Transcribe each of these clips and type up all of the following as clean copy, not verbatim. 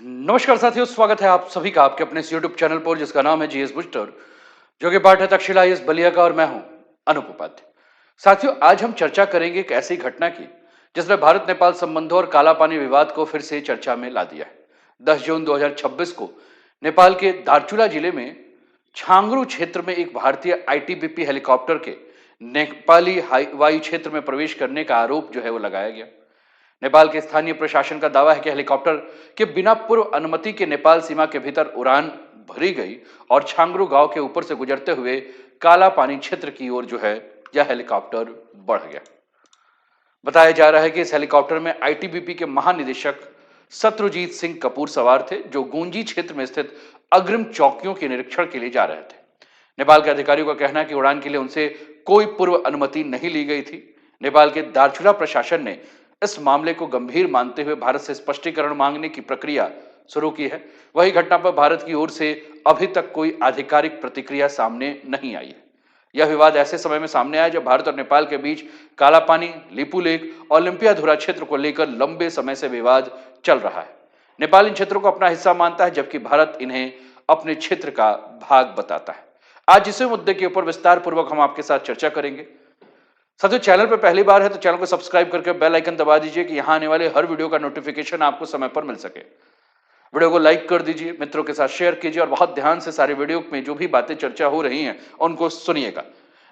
नमस्कार साथियों, स्वागत है आप सभी का आपके अपने इस यूट्यूब चैनल पर जिसका नाम है जीएस बूस्टर, जो कि पार्ट है तक्षशिला आईएएस बलिया का और मैं हूं अनूप उपाध्याय। साथियों, आज हम चर्चा करेंगे एक ऐसी घटना की जिसने भारत नेपाल संबंधों और काला पानी विवाद को फिर से चर्चा में ला दिया है। 10 जून 2026 को नेपाल के दार्चुला जिले में छांगरू क्षेत्र में एक भारतीय आईटीबीपी हेलीकॉप्टर के नेपाली वायु क्षेत्र में प्रवेश करने का आरोप जो है वो लगाया गया। नेपाल के स्थानीय प्रशासन का दावा है कि हेलीकॉप्टर के बिना पूर्व अनुमति के नेपाल सीमा के भीतर उड़ान भरी गई और छांगरू गांव के ऊपर से गुजरते हुए काला पानी क्षेत्र की ओर जो है यह हेलीकॉप्टर बढ़ गया। बताया जा रहा है कि इस हेलीकॉप्टर में आईटीबीपी के महानिदेशक शत्रुजीत सिंह कपूर सवार थे, जो गूंजी क्षेत्र में स्थित अग्रिम चौकियों के निरीक्षण के लिए जा रहे थे। नेपाल के अधिकारियों का कहना है कि उड़ान के लिए उनसे कोई पूर्व अनुमति नहीं ली गई थी। नेपाल के दार्चुला प्रशासन ने इस मामले को गंभीर मानते हुए भारत से स्पष्टीकरण मांगने की प्रक्रिया शुरू की है। वही घटना पर भारत की ओर से अभी तक कोई आधिकारिक प्रतिक्रिया सामने नहीं आई है। यह विवाद ऐसे समय में सामने आया जब भारत और नेपाल के बीच काला पानी, लिपू लेक, ओलंपियाधुरा क्षेत्र को लेकर लंबे समय से विवाद चल रहा है। नेपाल इन क्षेत्रों को अपना हिस्सा मानता है, जबकि भारत इन्हें अपने क्षेत्र का भाग बताता है। आज इसी मुद्दे के ऊपर विस्तार पूर्वक हम आपके साथ चर्चा करेंगे। साथियों, चैनल पर पहली बार है तो चैनल को सब्सक्राइब करके बेल आइकन दबा दीजिए कि यहां आने वाले हर वीडियो का नोटिफिकेशन आपको समय पर मिल सके। वीडियो को लाइक कर दीजिए, मित्रों के साथ शेयर कीजिए और बहुत ध्यान से सारे वीडियो में जो भी बातें चर्चा हो रही हैं उनको सुनिएगा।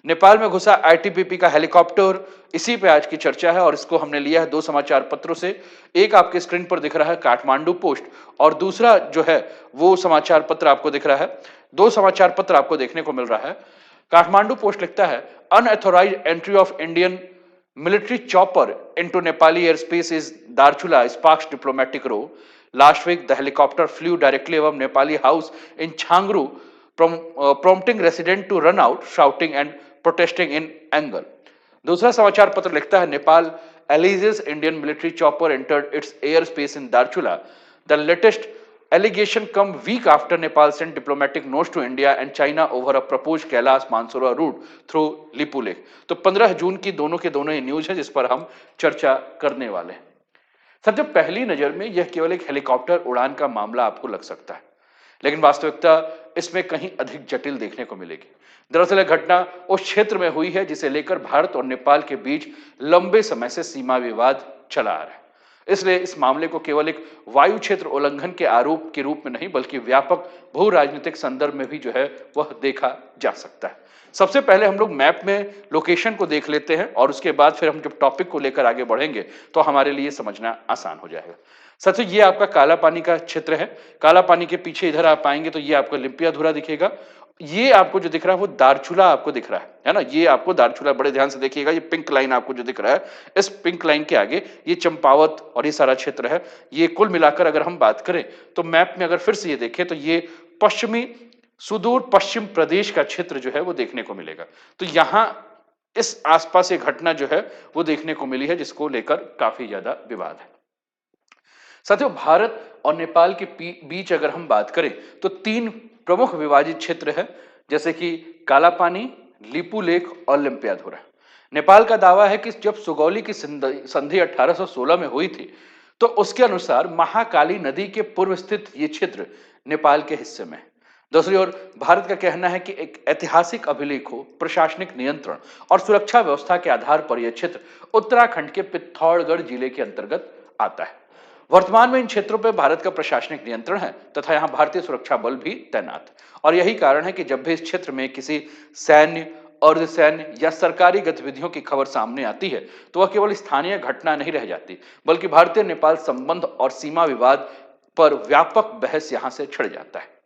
नेपाल में घुसा आईटीबीपी का हेलीकॉप्टर, इसी पे आज की चर्चा है और इसको हमने लिया है दो समाचार पत्रों से। एक आपके स्क्रीन पर दिख रहा है काठमांडू पोस्ट और दूसरा जो है वो समाचार पत्र आपको दिख रहा है। दो समाचार पत्र आपको देखने को मिल रहा है। काठमांडू पोस्ट लिखता है, unauthorised entry of Indian military chopper into Nepali airspace is Darchula sparks diplomatic row. Last week, the helicopter flew directly above Nepali house in Changru, prompting residents to run out, shouting and protesting in anger. दूसरा समाचार पत्र लिखता है, Nepal alleges Indian military chopper entered its airspace in Darchula. The latest allegation come week after Nepal sent diplomatic notes to India and China over a proposed Kailash Mansura route through Lipu Lake. तो 15 जून की दोनों के दोनों ये news है जिस पर हम चर्चा करने वाले हैं। साथियों, पहली नजर में यह केवल एक हेलीकॉप्टर उड़ान का मामला आपको लग सकता है, लेकिन वास्तविकता इसमें कहीं अधिक जटिल देखने को मिलेगी। दरअसल यह घटना उस क्षेत्र में हुई है जिसे लेकर भारत और नेपाल के बीच लंबे समय से सीमा विवाद चला आ रहा है। इसलिए इस मामले को केवल एक वायु क्षेत्र उल्लंघन के आरोप के रूप में नहीं बल्कि व्यापक भू राजनीतिक संदर्भ में भी जो है वह देखा जा सकता है। सबसे पहले हम लोग मैप में लोकेशन को देख लेते हैं और उसके बाद फिर हम जब टॉपिक को लेकर आगे बढ़ेंगे तो हमारे लिए समझना आसान हो जाएगा। साथियों, ये आपका काला पानी का क्षेत्र है। काला पानी के पीछे इधर आप आएंगे तो ये आपको लिम्पियाधुरा दिखेगा। ये आपको जो दिख रहा है वो दार्चुला आपको दिख रहा है ना। ये आपको दार्चुला, बड़े ध्यान से देखिएगा, ये पिंक लाइन आपको जो दिख रहा है, इस पिंक लाइन के आगे ये चंपावत और ये सारा क्षेत्र है। ये कुल मिलाकर अगर हम बात करें तो मैप में अगर फिर से ये देखें तो ये पश्चिमी सुदूर पश्चिम प्रदेश का क्षेत्र जो है वो देखने को मिलेगा। तो यहां इस आसपास ये घटना जो है वो देखने को मिली है जिसको लेकर काफी ज्यादा विवाद है। साथियों, भारत और नेपाल के बीच अगर हम बात करें तो तीन प्रमुख विवादित क्षेत्र है, जैसे कि काला पानी, लिपू लेक और लिम्पियाधुरा। नेपाल का दावा है कि जब सुगौली की संधि 1816 में हुई थी तो उसके अनुसार महाकाली नदी के पूर्व स्थित ये क्षेत्र नेपाल के हिस्से में है। दूसरी ओर भारत का कहना है कि एक ऐतिहासिक अभिलेख हो, प्रशासनिक नियंत्रण और सुरक्षा व्यवस्था के आधार पर यह क्षेत्र उत्तराखंड के पिथौरागढ़ जिले के अंतर्गत आता है। वर्तमान में इन क्षेत्रों पर भारत का प्रशासनिक नियंत्रण है तथा यहां भारतीय सुरक्षा बल भी तैनात है और यही कारण है कि जब भी इस क्षेत्र में किसी सैन्य, अर्धसैन्य या सरकारी गतिविधियों की खबर सामने आती है तो वह केवल स्थानीय घटना नहीं रह जाती बल्कि भारतीय नेपाल संबंध और सीमा विवाद पर व्यापक बहस यहां से छिड़ जाता है।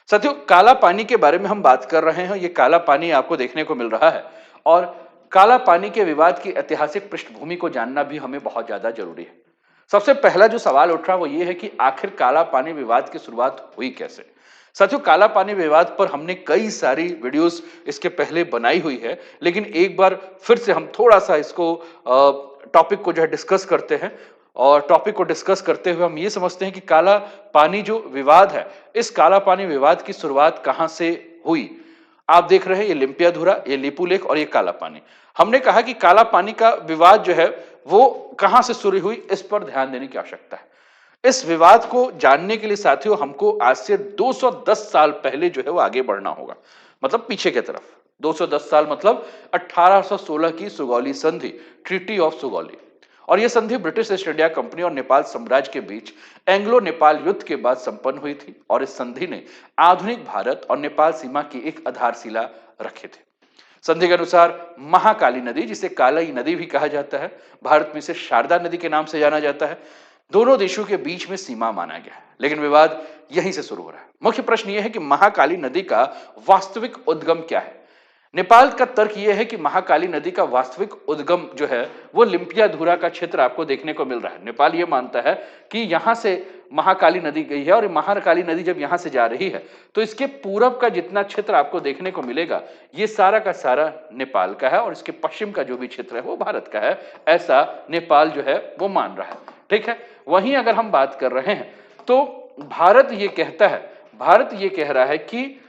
साथियों, काला पानी के बारे में हम बात कर रहे हैं। ये काला पानी आपको देखने को मिल रहा है और काला पानी के विवाद की ऐतिहासिक पृष्ठभूमि को जानना भी हमें बहुत ज्यादा जरूरी है। सबसे पहला जो सवाल उठ रहा है वो ये है कि आखिर काला पानी विवाद की शुरुआत हुई कैसे। साथियों, काला पानी विवाद पर हमने कई सारी वीडियोस इसके पहले बनाई हुई है, लेकिन एक बार फिर से हम थोड़ा सा इसको टॉपिक को जो है डिस्कस करते हैं और टॉपिक को डिस्कस करते हुए हम ये समझते हैं कि काला पानी जो विवाद है, इस काला पानी विवाद की शुरुआत कहां से हुई। आप देख रहे हैं ये लिम्पियाधुरा, ये लिपू लेक और ये काला पानी। हमने कहा कि काला पानी का विवाद जो है वो कहां से शुरू हुई, इस पर ध्यान देने की आवश्यकता है। इस विवाद को जानने के लिए साथियों हमको आज से 210 साल पहले जो है वो आगे बढ़ना होगा, मतलब पीछे की तरफ। 210 साल मतलब 1816 की सुगौली संधि, ट्रीटी ऑफ सुगौली। और यह संधि ब्रिटिश ईस्ट इंडिया कंपनी और नेपाल साम्राज्य के बीच एंग्लो नेपाल युद्ध के बाद संपन्न हुई थी और इस संधि ने आधुनिक भारत और नेपाल सीमा की एक आधारशिला रखे थे। संधि के अनुसार महाकाली नदी, जिसे काली नदी भी कहा जाता है, भारत में इसे शारदा नदी के नाम से जाना जाता है, दोनों देशों के बीच में सीमा माना गया है। लेकिन विवाद यहीं से शुरू हो रहा है। मुख्य प्रश्न यह है कि महाकाली नदी का वास्तविक उद्गम क्या है। नेपाल का तर्क यह है कि महाकाली नदी का वास्तविक उद्गम जो है वो लिम्पियाधुरा का क्षेत्र आपको देखने को मिल रहा है। नेपाल यह मानता है कि यहां से महाकाली नदी गई है और महाकाली नदी जब यहां से जा रही है तो इसके पूरब का जितना क्षेत्र आपको देखने को मिलेगा ये सारा का सारा नेपाल का है और इसके पश्चिम का जो भी क्षेत्र है वो भारत का है, ऐसा नेपाल जो है वो मान रहा है। ठीक है, वहीं अगर हम बात कर रहे हैं तो भारत ये कहता है, भारत ये कह रहा है कि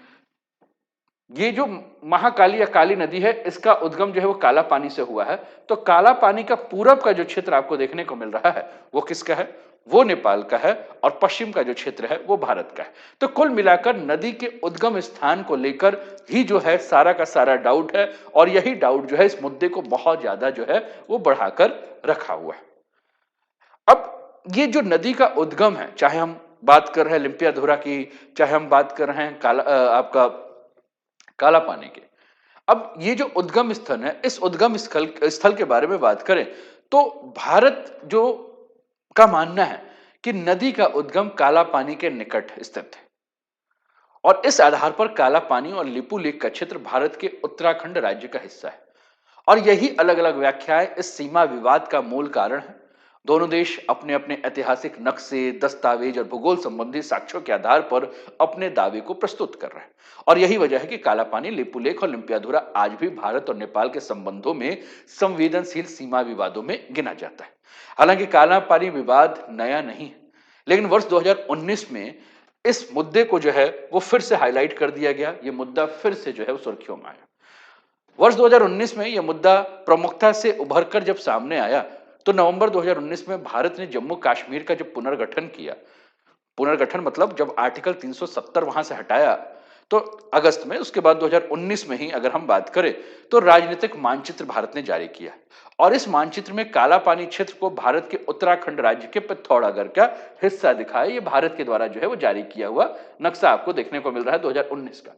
ये जो महाकाली या काली नदी है इसका उद्गम जो है वो काला पानी से हुआ है। तो काला पानी का पूरब का जो क्षेत्र आपको देखने को मिल रहा है वो किसका है, वो नेपाल का है और पश्चिम का जो क्षेत्र है वो भारत का है। तो कुल मिलाकर नदी के उद्गम स्थान को लेकर ही जो है सारा का सारा डाउट है और यही डाउट जो है इस मुद्दे को बहुत ज्यादा जो है वो बढ़ाकर रखा हुआ है। अब ये जो नदी का उद्गम है, चाहे हम बात कर रहे हैं लिम्पियाधुरा की, चाहे हम बात कर रहे हैं आपका काला पानी के, अब ये जो उद्गम स्थल है, इस उद्गम स्थल स्थल के बारे में बात करें तो भारत जो का मानना है कि नदी का उद्गम काला पानी के निकट स्थित है और इस आधार पर काला पानी और लिपू लेक का क्षेत्र भारत के उत्तराखंड राज्य का हिस्सा है और यही अलग अलग व्याख्याएं इस सीमा विवाद का मूल कारण है। दोनों देश अपने अपने ऐतिहासिक नक्शे, दस्तावेज और भूगोल संबंधी साक्ष्यों के आधार पर अपने दावे को प्रस्तुत कर रहे हैं और यही वजह है कि काला पानी, लिपू लेक और लिम्पियाधुरा आज भी भारत और नेपाल के संबंधों में संवेदनशील सीमा विवादों में गिना जाता है। हालांकि काला पानी विवाद नया नहीं है, लेकिन वर्ष 2019 में इस मुद्दे को जो है वो फिर से हाईलाइट कर दिया गया। ये मुद्दा फिर से जो है वो सुर्खियों में आया। वर्ष 2019 में यह मुद्दा प्रमुखता से उभरकर जब सामने आया तो नवंबर 2019 में भारत ने जम्मू कश्मीर का जब पुनर्गठन किया, पुनर्गठन मतलब जब आर्टिकल 370 वहां से हटाया तो अगस्त में, उसके बाद 2019 में ही अगर हम बात करें तो राजनीतिक मानचित्र भारत ने जारी किया और इस मानचित्र में काला पानी क्षेत्र को भारत के उत्तराखंड राज्य के पिथौरागढ़ का हिस्सा दिखाया। ये भारत के द्वारा जो है वो जारी किया हुआ नक्शा आपको देखने को मिल रहा है 2019 का।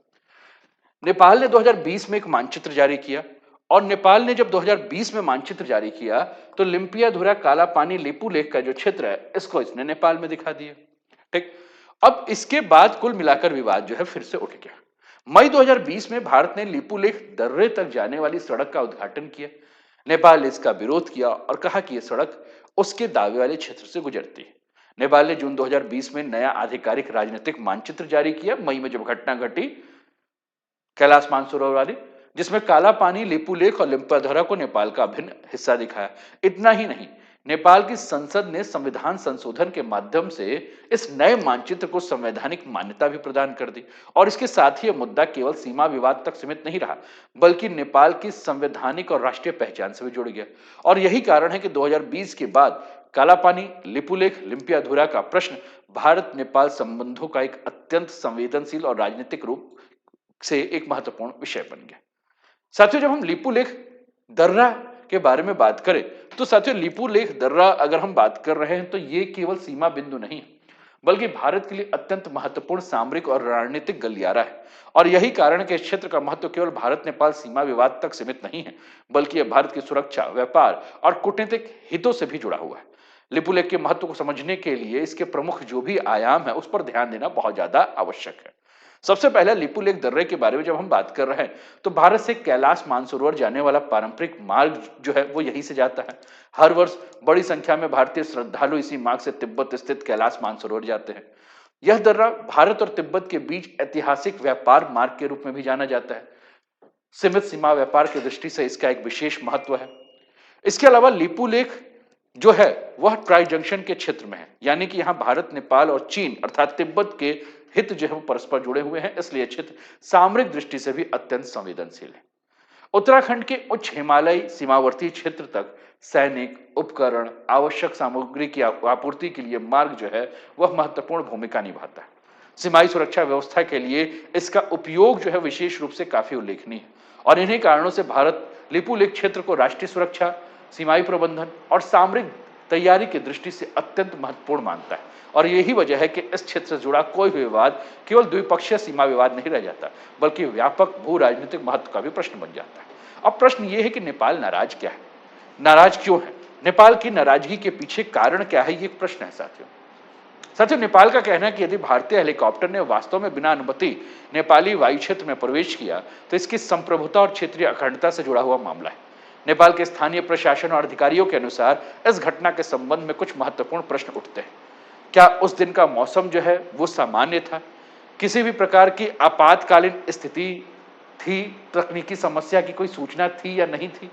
नेपाल ने 2020 में एक मानचित्र जारी किया और नेपाल ने जब 2020 में मानचित्र जारी किया तो लिम्पियाधुरा, काला पानी, लिपू लेक का जो क्षेत्र है इसको इसने नेपाल में दिखा दिया। ठीक, अब इसके बाद कुल मिलाकर विवाद जो है फिर से उठ गया। मई 2020 में भारत ने लिपू लेक दर्रे तक जाने वाली सड़क का उद्घाटन किया। नेपाल ने इसका विरोध किया और कहा कि यह सड़क उसके दावे वाले क्षेत्र से गुजरती है। नेपाल ने जून 2020 में नया आधिकारिक राजनीतिक मानचित्र जारी किया, मई में जब घटना घटी कैलाश मानसरोवर वाली, जिसमें काला पानी, लिपू लेक और लिम्पियाधुरा को नेपाल का अभिन्न हिस्सा दिखाया। इतना ही नहीं, नेपाल की संसद ने संविधान संशोधन के माध्यम से इस नए मानचित्र को संवैधानिक मान्यता भी प्रदान कर दी और इसके साथ ही यह मुद्दा केवल सीमा विवाद तक सीमित नहीं रहा बल्कि नेपाल की संवैधानिक और राष्ट्रीय पहचान से भी जुड़ गया। और यही कारण है कि 2020 के बाद काला पानी, लिपू लेक, लिम्पियाधुरा का प्रश्न भारत नेपाल संबंधों का एक अत्यंत संवेदनशील और राजनीतिक रूप से एक महत्वपूर्ण विषय बन गया। साथियों, जब हम लिपू लेक दर्रा के बारे में बात करें तो साथियों लिपू लेक दर्रा अगर हम बात कर रहे हैं तो ये केवल सीमा बिंदु नहीं है बल्कि भारत के लिए अत्यंत महत्वपूर्ण सामरिक और रणनीतिक गलियारा है और यही कारण है कि इस क्षेत्र का महत्व केवल भारत नेपाल सीमा विवाद तक सीमित नहीं है बल्कि यह भारत की सुरक्षा, व्यापार और कूटनीतिक हितों से भी जुड़ा हुआ है। लिपू लेक के महत्व को समझने के लिए इसके प्रमुख जो भी आयाम है उस पर ध्यान देना बहुत ज्यादा आवश्यक है। सबसे पहले लिपू लेक दर्रे के बारे में जब हम बात कर रहे हैं तो भारत से कैलाश मानसरोवर जाने वाला पारंपरिक मार्ग जो है वो यहीं से जाता है। हर वर्ष बड़ी संख्या में भारतीय श्रद्धालु इसी मार्ग से तिब्बत स्थित कैलाश मानसरोवर जाते हैं। यह दर्रा भारत और तिब्बत के बीच ऐतिहासिक व्यापार मार्ग के रूप में भी जाना जाता है। सीमित सीमा व्यापार की दृष्टि से इसका एक विशेष महत्व है। इसके अलावा लिपू लेक जो है वह ट्राई जंक्शन के क्षेत्र में है, यानी कि यहां भारत, नेपाल और चीन अर्थात तिब्बत के हित जो है वो परस्पर जुड़े हुए हैं, इसलिए क्षेत्र सामरिक दृष्टि से भी अत्यंत संवेदनशील है। उत्तराखंड के उच्च हिमालयी सीमावर्ती क्षेत्र तक सैनिक उपकरण आवश्यक सामग्री की आपूर्ति के लिए मार्ग जो है वह महत्वपूर्ण भूमिका निभाता है। सीमाई सुरक्षा व्यवस्था के लिए इसका उपयोग जो है विशेष रूप से काफी उल्लेखनीय है और इन्हीं कारणों से भारत लिपुलेख क्षेत्र को राष्ट्रीय सुरक्षा, सीमाई प्रबंधन और सामरिक तैयारी की दृष्टि से अत्यंत महत्वपूर्ण मानता है। और यही वजह है कि इस क्षेत्र से जुड़ा कोई भी विवाद केवल द्विपक्षीय सीमा विवाद नहीं रह जाता, बल्कि व्यापक भू राजनीतिक महत्व का भी प्रश्न बन जाता है। अब प्रश्न ये है कि नेपाल नाराज क्या है, नाराज क्यों है, नेपाल की नाराजगी के पीछे कारण क्या है, ये एक प्रश्न है साथियों। साथियों, नेपाल का कहना है कि यदि भारतीय हेलीकॉप्टर ने वास्तव में बिना अनुमति नेपाली वायु क्षेत्र में प्रवेश किया तो इसकी संप्रभुता और क्षेत्रीय अखंडता से जुड़ा हुआ मामला है। नेपाल के स्थानीय प्रशासन और अधिकारियों के अनुसार इस घटना के संबंध में कुछ महत्वपूर्ण प्रश्न उठते हैं। क्या उस दिन का मौसम जो है वो सामान्य था, किसी भी प्रकार की आपातकालीन स्थिति थी, तकनीकी समस्या की कोई सूचना थी या नहीं थी?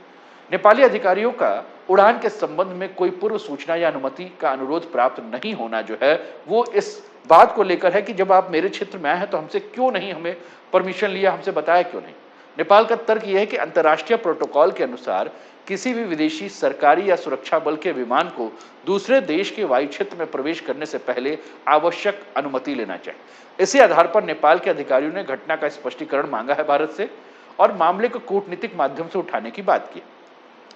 नेपाली अधिकारियों का उड़ान के संबंध में कोई पूर्व सूचना या अनुमति का अनुरोध प्राप्त नहीं होना जो है वो इस बात को लेकर है कि जब आप मेरे क्षेत्र में आए हैं तो हमसे क्यों नहीं हमें परमिशन लिया, हमसे बताया क्यों नहीं। नेपाल का तर्क यह है कि अंतर्राष्ट्रीय प्रोटोकॉल के अनुसार किसी भी विदेशी सरकारी या सुरक्षा बल के विमान को दूसरे देश के वायु क्षेत्र में प्रवेश करने से पहले आवश्यक अनुमति लेना चाहिए। इसी आधार पर नेपाल के अधिकारियों ने घटना का स्पष्टीकरण मांगा है भारत से और मामले को कूटनीतिक माध्यम से उठाने की बात की।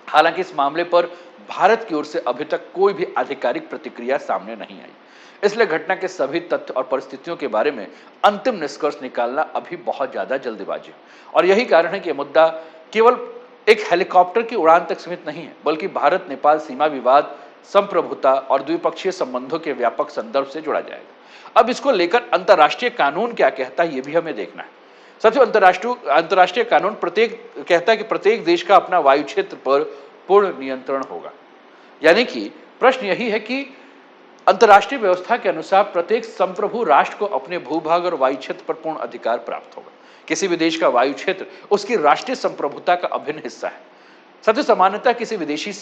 हालांकि इस मामले पर भारत की ओर से अभी तक कोई भी आधिकारिक प्रतिक्रिया सामने नहीं आई, इसलिए घटना के सभी तथ्य और परिस्थितियों के बारे में अंतिम निष्कर्ष निकालना अभी बहुत ज्यादा जल्दबाजी है। और यही कारण है कि यह मुद्दा केवल एक हेलीकॉप्टर की उड़ान तक सीमित नहीं है, बल्कि भारत नेपाल सीमा विवाद, संप्रभुता और द्विपक्षीय संबंधों के व्यापक संदर्भ से जुड़ा जाएगा। अब इसको लेकर अंतर्राष्ट्रीय कानून क्या कहता है, यह भी हमें देखना है। साथियों, अंतर्राष्ट्रीय कानून प्रत्येक कहता है कि प्रत्येक देश का अपना वायु क्षेत्र पर पूर्ण नियंत्रण होगा। यानी कि प्रश्न यही है कि अंतर्राष्ट्रीय व्यवस्था के अनुसार प्रत्येक संप्रभु राष्ट्र को अपने भूभाग और वायु क्षेत्र पर पूर्ण अधिकार प्राप्त होगा। किसी भी देश का वायु क्षेत्र उसकी राष्ट्रीय संप्रभुता का अभिन्न हिस्सा है। साथियों, सामान्यतः किसी विदेशी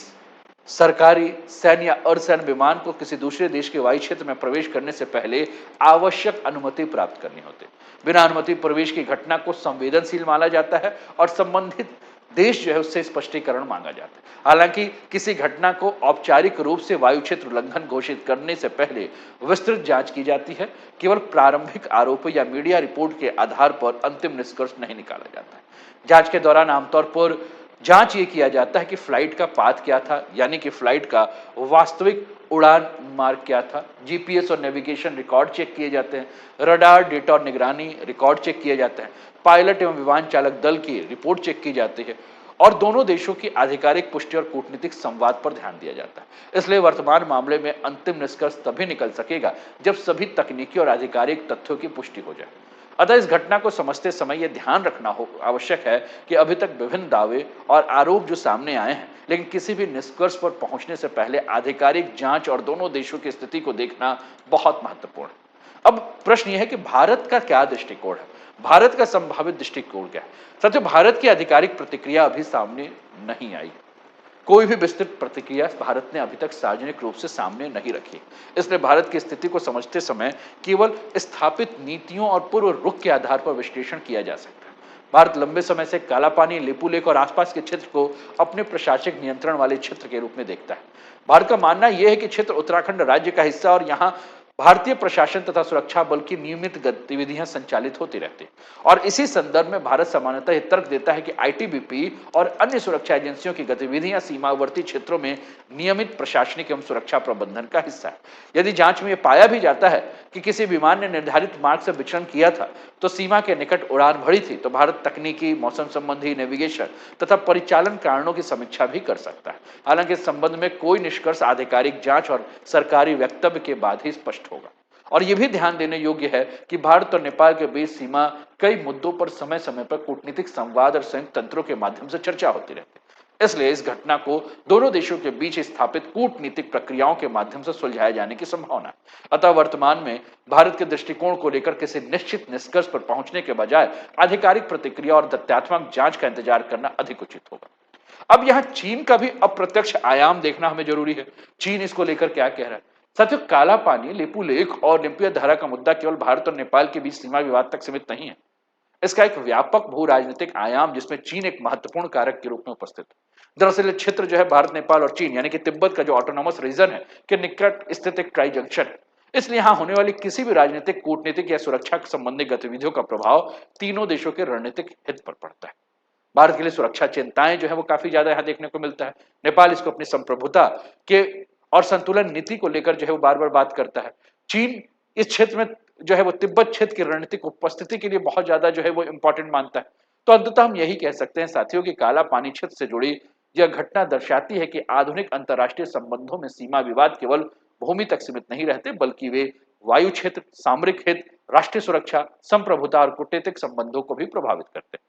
सरकारी, सैन्य या अर्धसैन्य विमान को किसी दूसरे देश के वायु क्षेत्र में प्रवेश करने से पहले आवश्यक अनुमति प्राप्त करनी होती है। बिना अनुमति प्रवेश की घटना को संवेदनशील माना जाता है और संबंधित देश जो है उससे स्पष्टीकरण मांगा जाता है। हालांकि किसी घटना को औपचारिक रूप से वायु क्षेत्र उल्लंघन घोषित करने से पहले विस्तृत जांच की जाती है। केवल प्रारंभिक आरोपों या मीडिया रिपोर्ट के आधार पर अंतिम निष्कर्ष नहीं निकाला जाता है। जांच के दौरान आमतौर पर जांच ये किया जाता है कि फ्लाइट का पाथ क्या था, यानी कि फ्लाइट का वास्तविक उड़ान मार्ग क्या था। जीपीएस और नेविगेशन रिकॉर्ड चेक किए जाते हैं, रडार डेटा और निगरानी रिकॉर्ड चेक किए जाते हैं, पायलट एवं विमान चालक दल की रिपोर्ट चेक की जाती है और दोनों देशों की आधिकारिक पुष्टि और कूटनीतिक संवाद पर ध्यान दिया जाता है। इसलिए वर्तमान मामले में अंतिम निष्कर्ष तभी निकल सकेगा जब सभी तकनीकी और आधिकारिक तथ्यों की पुष्टि हो जाए। अतः इस घटना को समझते समय यह ध्यान रखना हो आवश्यक है कि अभी तक विभिन्न दावे और आरोप जो सामने आए हैं, लेकिन किसी भी निष्कर्ष पर पहुंचने से पहले आधिकारिक जांच और दोनों देशों की स्थिति को देखना बहुत महत्वपूर्ण है। अब प्रश्न यह है कि भारत का क्या दृष्टिकोण है, भारत का संभावित दृष्टिकोण क्या है। साथियों, भारत की आधिकारिक प्रतिक्रिया अभी सामने नहीं आई। कोई भी विस्तृत प्रतिक्रिया भारत ने अभी तक सार्वजनिक रूप से सामने नहीं रखी। इसलिए भारत की स्थिति को समझते समय केवल स्थापित नीतियों और पूर्व रुख के आधार पर विश्लेषण किया जा सकता है। भारत लंबे समय से कालापानी, लिपुलेख और आसपास के क्षेत्र को अपने प्रशासनिक नियंत्रण वाले क्षेत्र के रूप में देखता है। भारत का मानना यह है कि क्षेत्र उत्तराखंड राज्य का हिस्सा और यहाँ भारतीय प्रशासन तथा सुरक्षा बल की नियमित गतिविधियां संचालित होती रहती और इसी संदर्भ में भारत सामान्यतः यह तर्क देता है कि आईटीबीपी और अन्य सुरक्षा एजेंसियों की गतिविधियां सीमावर्ती क्षेत्रों में नियमित प्रशासनिक एवं सुरक्षा प्रबंधन का हिस्सा है। यदि जांच में यह पाया भी जाता है कि किसी विमान ने निर्धारित मार्ग से विचरण किया था तो सीमा के निकट उड़ान भरी थी, तो भारत तकनीकी, मौसम संबंधी, नेविगेशन तथा परिचालन कारणों की समीक्षा भी कर सकता है। हालांकि इस संबंध में कोई निष्कर्ष आधिकारिक जांच और सरकारी वक्तव्य के बाद ही स्पष्ट होगा। और यह भी ध्यान देने योग्य है कि भारत और नेपाल के बीच सीमा कई मुद्दों पर समय समय पर कूटनीतिक संवाद और संयुक्त तंत्रों के माध्यम से चर्चा होती रहती है। इसलिए इस घटना को दोनों देशों के बीच स्थापित कूटनीतिक प्रक्रियाओं के माध्यम से सुलझाए जाने की संभावना है। अतः वर्तमान में भारत के दृष्टिकोण को लेकर किसी निश्चित निष्कर्ष पर पहुंचने के बजाय आधिकारिक प्रतिक्रिया और तथ्यात्मक जांच का इंतजार करना अधिक उचित होगा। अब यहां चीन का भी अप्रत्यक्ष आयाम देखना हमें जरूरी है। चीन इसको लेकर क्या कह रहा है। साथियों, काला पानी, लिपुलेख और लिपुया धारा का मुद्दा केवल भारत और नेपाल के बीच सीमा विवाद तक सीमित नहीं है। इसका एक व्यापक भू राजनीतिक आयाम जिसमें चीन एक महत्वपूर्ण कारक के रूप में उपस्थित है। दरअसल ये क्षेत्र जो है भारत, नेपाल और चीन यानी कि तिब्बत का जो ऑटोनॉमस रीजन है के निकट स्थित एक ट्राई जंक्शन है। इसलिए यहाँ होने वाली किसी भी राजनीतिक, कूटनीतिक या सुरक्षा संबंधी गतिविधियों का प्रभाव तीनों देशों के रणनीतिक हित पर पड़ता है। भारत के लिए सुरक्षा चिंताएं जो है वो काफी ज्यादा यहाँ देखने को मिलता है। नेपाल इसको अपनी संप्रभुता के और संतुलन नीति को लेकर जो है वो बार बार बात करता है। चीन इस क्षेत्र में जो है वो तिब्बत क्षेत्र की रणनीतिक उपस्थिति के लिए बहुत ज्यादा जो है वो इंपॉर्टेंट मानता है। तो अंततः हम यही कह सकते हैं साथियों कि काला पानी क्षेत्र से जुड़ी यह घटना दर्शाती है कि आधुनिक अंतर्राष्ट्रीय संबंधों में सीमा विवाद केवल भूमि तक सीमित नहीं रहते, बल्कि वे वायु क्षेत्र, सामरिक हित, राष्ट्रीय सुरक्षा, संप्रभुता और कूटनीतिक संबंधों को भी प्रभावित करते हैं।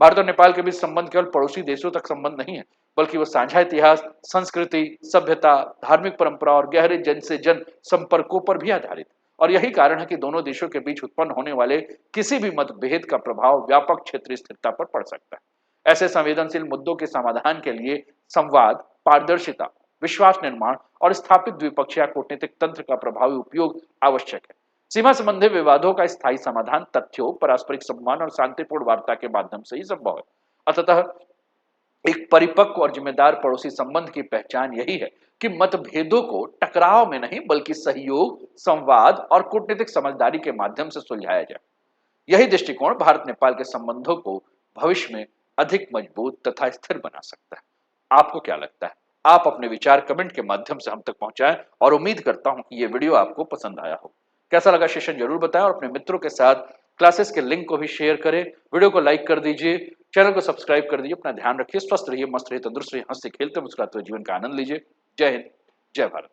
भारत और नेपाल के बीच संबंध केवल पड़ोसी देशों तक संबंध नहीं है, बल्कि वो साझा इतिहास, संस्कृति, सभ्यता, धार्मिक परंपरा और गहरे जन से जन संपर्कों पर भी आधारित। और यही कारण है कि दोनों देशों के बीच उत्पन्न होने वाले किसी भी मतभेद का प्रभाव व्यापक क्षेत्रीय स्थिरता पर पड़ सकता है। ऐसे संवेदनशील मुद्दों के समाधान के लिए संवाद, पारदर्शिता, विश्वास निर्माण और स्थापित द्विपक्षीय कूटनीतिक तंत्र का प्रभावी उपयोग आवश्यक है। सीमा संबंधी विवादों का स्थायी समाधान तथ्यों, पारस्परिक सम्मान और शांतिपूर्ण वार्ता के माध्यम से ही संभव है। अतः एक परिपक्व और जिम्मेदार पड़ोसी संबंध की पहचान यही है कि मतभेदों को टकराव में नहीं, बल्कि सहयोग, संवाद और कूटनीतिक समझदारी के माध्यम से सुलझाया जाए। यही दृष्टिकोण भारत नेपाल के संबंधों को भविष्य में अधिक मजबूत तथा स्थिर बना सकता है। आपको क्या लगता है? आप अपने विचार कमेंट के माध्यम से हम तक पहुंचाएं और उम्मीद करता हूं कि यह वीडियो आपको पसंद आया हो। कैसा लगा सेशन जरूर बताएं और अपने मित्रों के साथ क्लासेस के लिंक को भी शेयर करें। वीडियो को लाइक कर दीजिए, चैनल को सब्सक्राइब कर दीजिए। अपना ध्यान रखिए, स्वस्थ रहिए, मस्त रहिए, तंदुरुस्त रहिए, हंसते खेलते मुस्कुराते हुए जीवन का आनंद लीजिए। जय हिंद, जय भारत।